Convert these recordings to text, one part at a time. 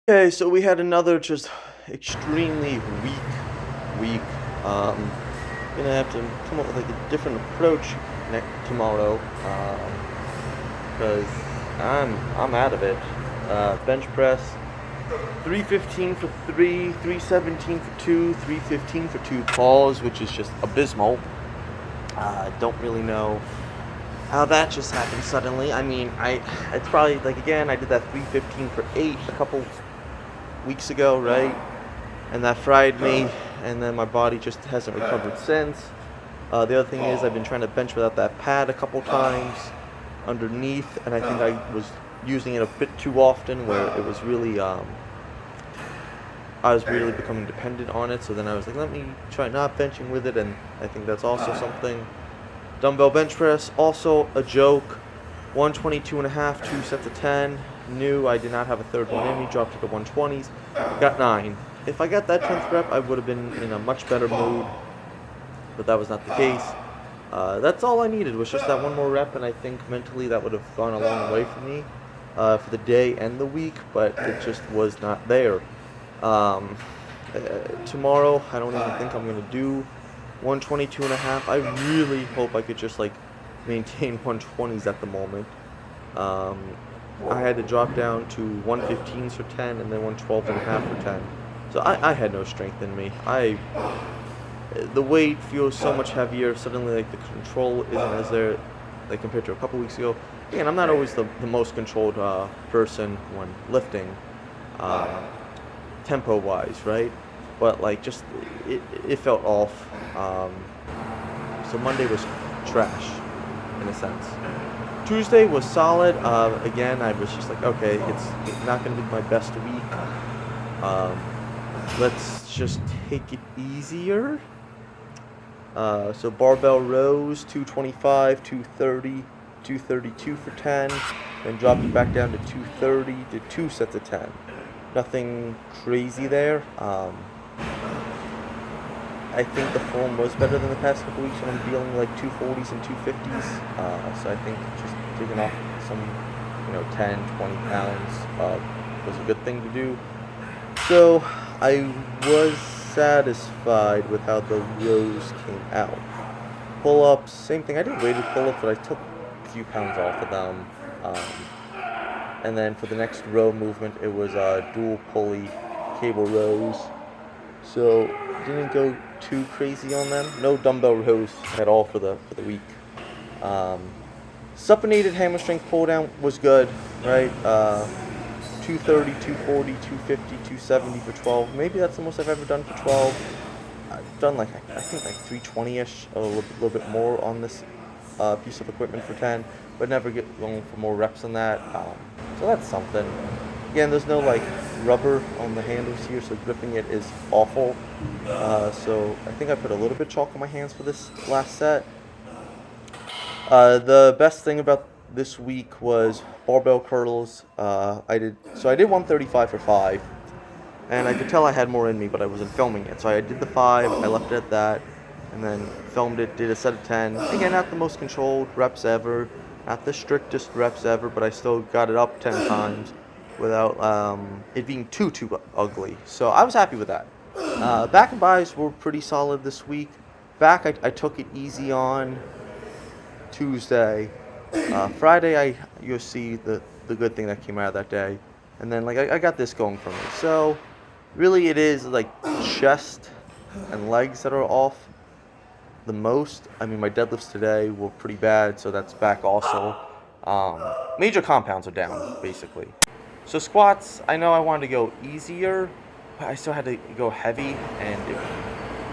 Okay, so we had another just extremely weak week. Um, Gonna have to come up with like a different approach tomorrow, because I'm out of it. Bench press, 315 for three, 317 for two, 315 for two pause, which is just abysmal. Don't really know how that just happened suddenly. I mean, it's probably like again I did that 315 for eight a couple weeks ago, right? And that fried me, and then my body just hasn't recovered since. The other thing is I've been trying to bench without that pad a couple times underneath, and I think I was using it a bit too often, where it was really I was really becoming dependent on it. So then I was like, let me try not benching with it, and I think that's also something. Dumbbell bench press, also a joke. 122 and a half, 2 sets of 10. Knew I did not have a third one in me, dropped it to 120s, got 9. If I got that 10th rep, I would have been in a much better mood, but that was not the case. That's all I needed, was just that one more rep, and I think mentally that would have gone a long way for me for the day and the week, but it just was not there. Um, Tomorrow, I don't even think I'm going to do 122 and a half. I really hope I could just like maintain 120s at the moment. Um, I had to drop down to 115s for 10 and then 112 and a half for 10. So I had no strength in me. The weight feels so much heavier. Suddenly, like the control isn't as there, like compared to a couple weeks ago. Again, I'm not always the most controlled person when lifting, uh, tempo wise, right? But like just it felt off. So Monday was trash in a sense. Tuesday was solid. Again, I was just like, okay, it's not going to be my best week. Um, let's just take it easier. So barbell rows, 225, 230, 232 for 10, then dropped it back down to 230 to 2 sets of 10. Nothing crazy there. I think the form was better than the past couple weeks when I'm dealing like 240s and 250s. So I think just taking off some, 10, 20 pounds was a good thing to do. So I was satisfied with how the rows came out. Pull-ups, same thing. I did weighted pull-ups, but I took a few pounds off of them. And then for the next row movement, it was dual pulley cable rows. So didn't go too crazy on them. No dumbbell rows at all for the week. Um, Supinated hammer strength pull down was good, right? 230, 240, 250, 270 for 12. Maybe that's the most I've ever done for 12. I've done like I think like 320ish, a little bit more on this piece of equipment for 10, but never get going for more reps than that. So that's something. Again, there's no like rubber on the handles here, so gripping it is awful. So I think I put a little bit of chalk on my hands for this last set. The best thing about this week was barbell curls. I did 135 for 5, and I could tell I had more in me, but I wasn't filming it. So I did the 5, I left it at that, and then filmed it, did a set of 10. Again, not the most controlled reps ever, not the strictest reps ever, but I still got it up 10 times without it being too ugly. So I was happy with that. Back and buys were pretty solid this week. Back, I took it easy on Tuesday. Friday, you'll see the good thing that came out of that day. And then, like, I got this going for me. So, really, it is, like, chest and legs that are off the most. I mean, my deadlifts today were pretty bad, so that's back also. Major compounds are down, basically. So, squats, I know I wanted to go easier, but I still had to go heavy, and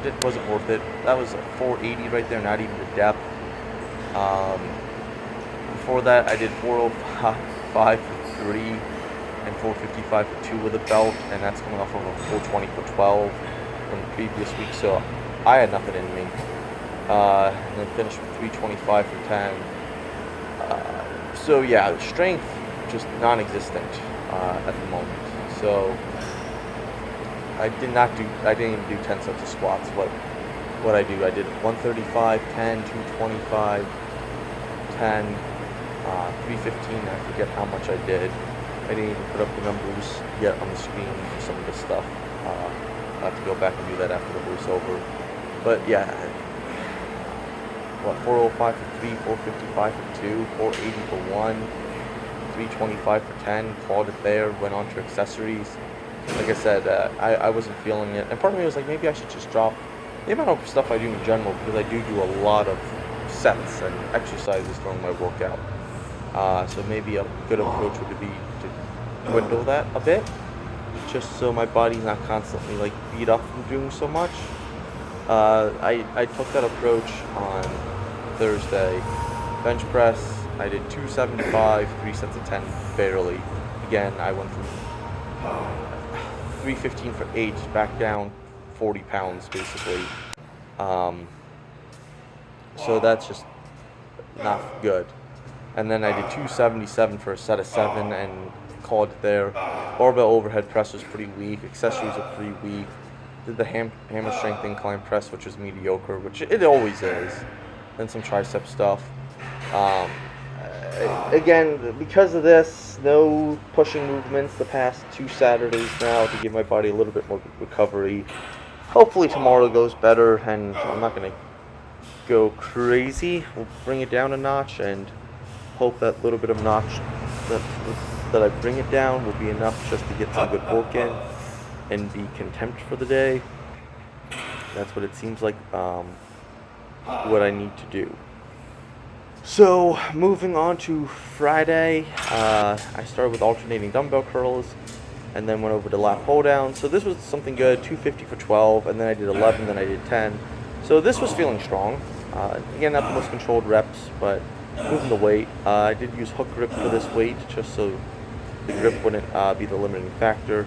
it wasn't worth it. That was a 480 right there, not even the depth. Before that, I did 405 for 3 and 455 for 2 with a belt, and that's coming off of a 420 for 12 from the previous week, so I had nothing in me. And then finished with 325 for 10. So yeah, strength just non-existent at the moment. So I didn't even do 10 sets of squats. What I do, I did 135, 10, 225, 10, 315, I forget how much I did. I didn't even put up the numbers yet on the screen for some of this stuff. I'll have to go back and do that after the voiceover. But yeah, what, 405 for 3, 455 for 2, 480 for 1, 325 for 10, called it there, went on to accessories. Like I said, I wasn't feeling it. And part of me was like, maybe I should just drop the amount of stuff I do in general, because I do a lot of sets and exercises during my workout. So maybe a good approach would be to dwindle that a bit, just so my body's not constantly like beat up from doing so much. I took that approach on Thursday. Bench press, I did 275, 3 sets of 10 barely. Again, I went from 315 for 8 back down 40 pounds basically. So that's just not good. And then I did 277 for a set of 7 and called it there. Barbell overhead press was pretty weak. Accessories are pretty weak. Did the hammer strength incline press, which was mediocre, which it always is. Then some tricep stuff. Again, because of this, no pushing movements the past 2 Saturdays now to give my body a little bit more recovery. Hopefully tomorrow goes better, and I'm not going to go crazy. We'll bring it down a notch and hope that little bit of notch that I bring it down will be enough just to get some good work in and be content for the day. That's what it seems like what I need to do. So moving on to Friday, I started with alternating dumbbell curls and then went over to lat pull down. So this was something good, 250 for 12, and then I did 11, then I did 10. So this was feeling strong. Again, not the most controlled reps, but moving the weight. I did use hook grip for this weight just so the grip wouldn't be the limiting factor.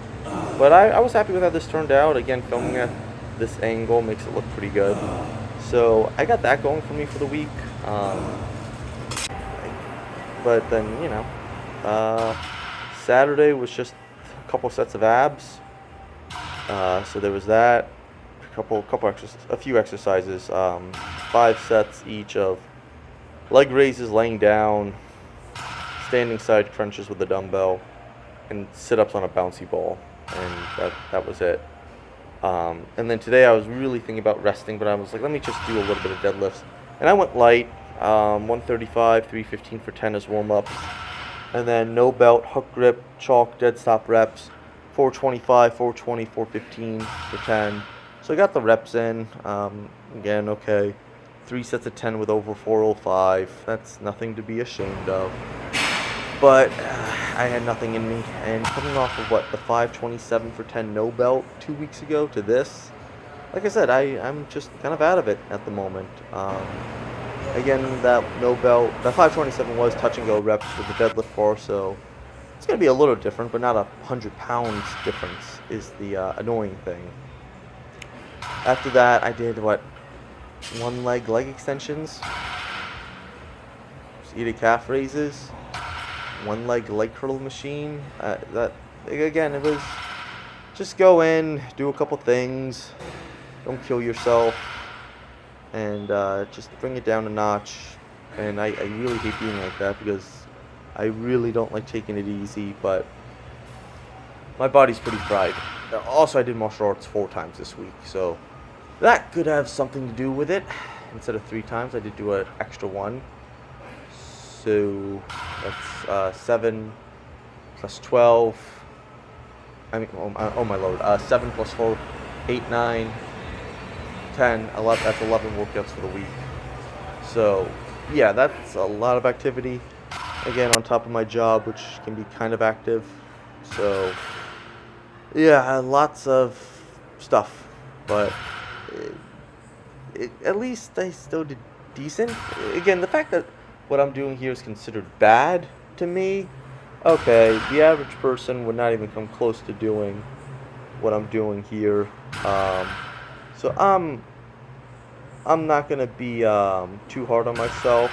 But I was happy with how this turned out. Again, filming at this angle makes it look pretty good. So I got that going for me for the week. But then, Saturday was just a couple sets of abs. So there was that. A few exercises. 5 sets each of leg raises laying down, standing side crunches with a dumbbell, and sit-ups on a bouncy ball. And that was it. And then today I was really thinking about resting, but I was like, let me just do a little bit of deadlifts. And I went light, 135, 315 for 10 as warm-ups. And then no belt, hook grip, chalk, dead stop reps, 425, 420, 415 for 10. So I got the reps in. Again, okay. 3 sets of 10 with over 405. That's nothing to be ashamed of. But I had nothing in me. And coming off of the 527 for 10 no belt 2 weeks ago to this, like I said, I'm just kind of out of it at the moment. Again, that no belt, that 527 was touch and go reps with the deadlift bar, so it's going to be a little different, but not 100 pounds difference is the annoying thing. After that, I did one leg extensions, seated calf raises, one leg curl machine. That again, it was just go in, do a couple things, don't kill yourself, and just bring it down a notch. And I really hate being like that because I really don't like taking it easy, but my body's pretty fried. Also, I did martial arts 4 times this week, so that could have something to do with it. Instead of 3 times, I did do an extra 1. So that's 7 plus 12. Oh my lord. 7 plus 4, 8, 9, 10, 11. That's 11 workouts for the week. So yeah, that's a lot of activity. Again, on top of my job, which can be kind of active. So yeah, lots of stuff, but at least I still did decent. Again, the fact that what I'm doing here is considered bad to me, okay, the average person would not even come close to doing what I'm doing here. So I'm not gonna be too hard on myself.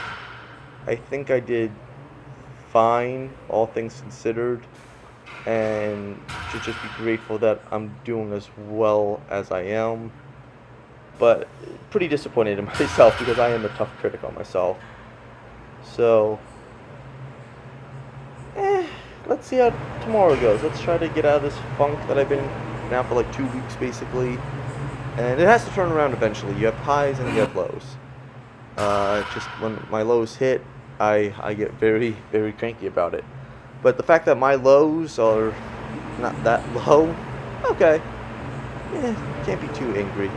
I think I did fine, all things considered, and should just be grateful that I'm doing as well as I am. But pretty disappointed in myself because I am a tough critic on myself. So, let's see how tomorrow goes. Let's try to get out of this funk that I've been now for like 2 weeks basically. And it has to turn around eventually. You have highs and you have lows. Just when my lows hit, I get very, very cranky about it. But the fact that my lows are not that low, okay. Can't be too angry.